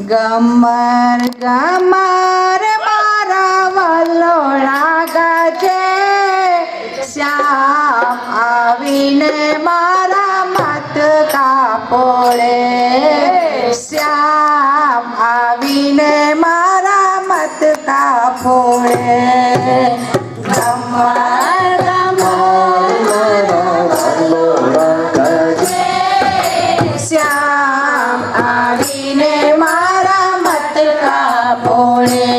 ગમર ગમર મારા વલોણા ગાજે, શ્યામ આવીને મારા મટકા ફોડે, શ્યામ આવીને મારા મટકા ફોડે. ગમર ગમર શ્યામ આવીને મારા મટકા ફોડે,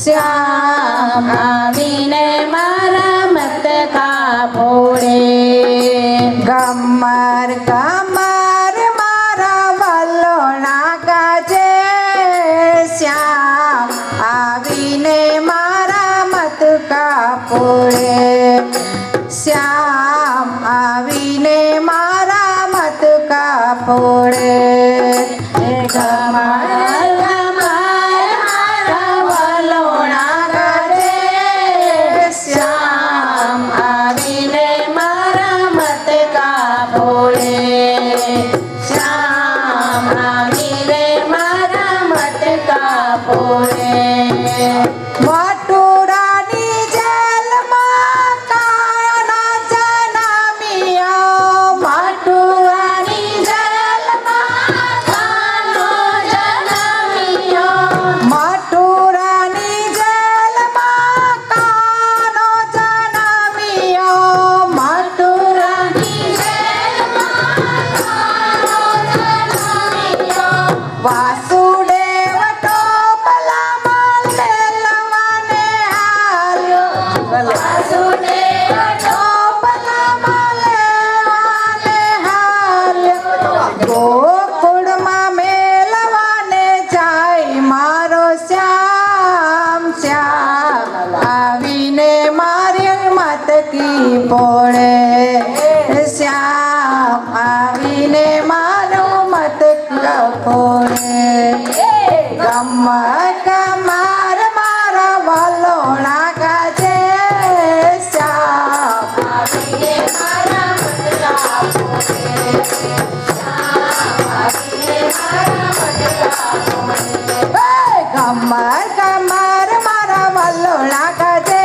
શ્યામ આવીને મારા મટકા ફોડે. ગમર ગમર મારા વલોણા ગાજે, શ્યામ આવીને મારા મટકા ફોડે, શ્યામ આવીને મારા મટકા ફોડે. ગમર ગમર મારા વલોણા ગાજે, શ્યામ આવીને મારા મટકા ફોડે, શ્યામ આવીને મારા મટકા ફોડે. મટુરાની જેલમાં કાળના જનામિયા, મટુરાની જેલમાં કાળનો જનામિયા, મટુરાની જેલમાં કાળનો જનામિયા, મટુરાની જેલમાં કાળનો જનામિયા. વાસુદેવ ટોપલામાં લેલવાને હાલ્યો, વાસુદેવ ટોપલામાં લેવાને હાલ્યો. ગોકુળમાં મેલવાને જાય મારો શ્યામ, શ્યામ આવીને મારી મટકી ફોડે, શ્યામ આવીને મારો મટકા ફોડે. ગમર ગમર મારા વલોણા ગાજે, શ્યામ આવીને મારા મટકા ફોડે, શ્યામ આવીને મારા મટકા ફોડે. ગમર ગમર મારા વલોણા ગાજે,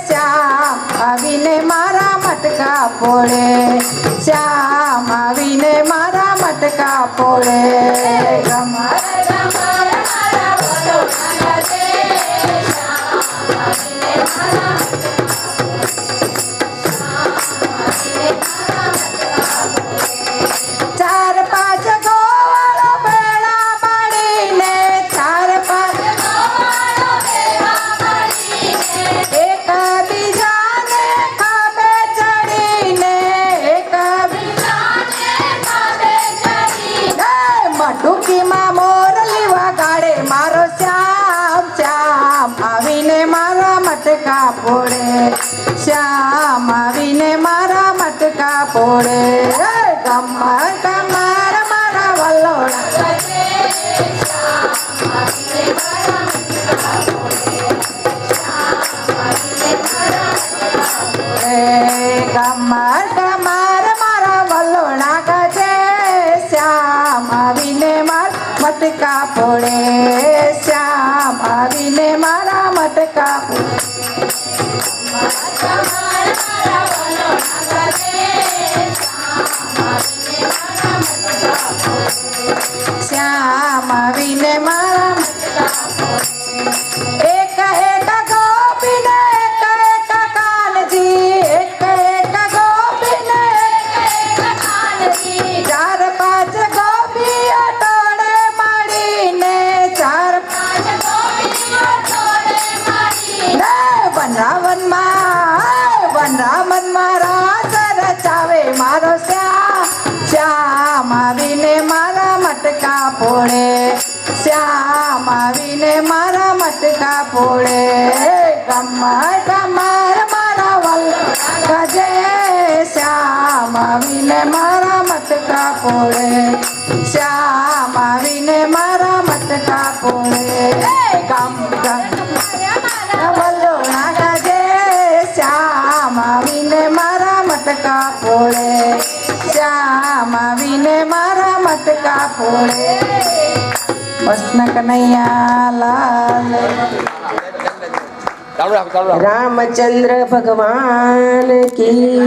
શ્યામ આવીને મારા મટકા ફોડે, શ્યામ આવીને મારા મટકા ફોડે. ગમર ગમર મારા વલોણા ગાજે, શ્યામ આવીને મારા ચાર પાંચ ગોવાળો ભેળા મળીને, ચાર પાંચ ગોવાળો ભેળા મળીને, એકબીજાને ખભે ચડીને, એકબીજાને ખભે ચડીને, મટુકીમાં મોરલી વગાડે મારો શ્યામ, શ્યામ આવીને મારા મટકા ફોડે, શ્યામ આવીને મારા મટકા ફોડે. ગમર ગમર મારા વલોણા ગાજે, શ્યામ આવીને મારા મટકા ફોડે, શ્યામ આવીને મારા મટકા ફોડે. ગમર ગમર મારા વલોણા ગાજે, શ્યામ આવીને મારા મટકા ફોડે, શ્યામ આવીને મારા મટકા ફોડે. શ્યામ આવીને મારા મટકા ફોડે. એક એક ગોપીને એક એક કાનજી, એક એક ગોપીને એક એક કાનજી, ચાર પાંચ ગોપીઓ ટોળે મળીને, ચાર પાંચ ગોપીઓ ટોળે મળીને, વનરાવનમાં રાસ રચાવે મારો શ્યામ, શ્યામ આવીને મારા મટકા ફોડે, શ્યામ આવીને મારા મટકા ફોડે. ગમર ગમર મારા વલોણા ગાજે, શ્યામ આવીને મારા મટકા ફોડે, શ્યામ આવીને મારા મટકા ફોડે. ગમ ગમ મારા વલોણા ગાજે, શ્યામ આવીને મારા મટકા ફોડે, શ્યામ આવીને મારા મટકા ફોડે. કૃષ્ણ કનૈયા લાલ. ચાલુ રાખ. રામચંદ્ર ભગવાન કી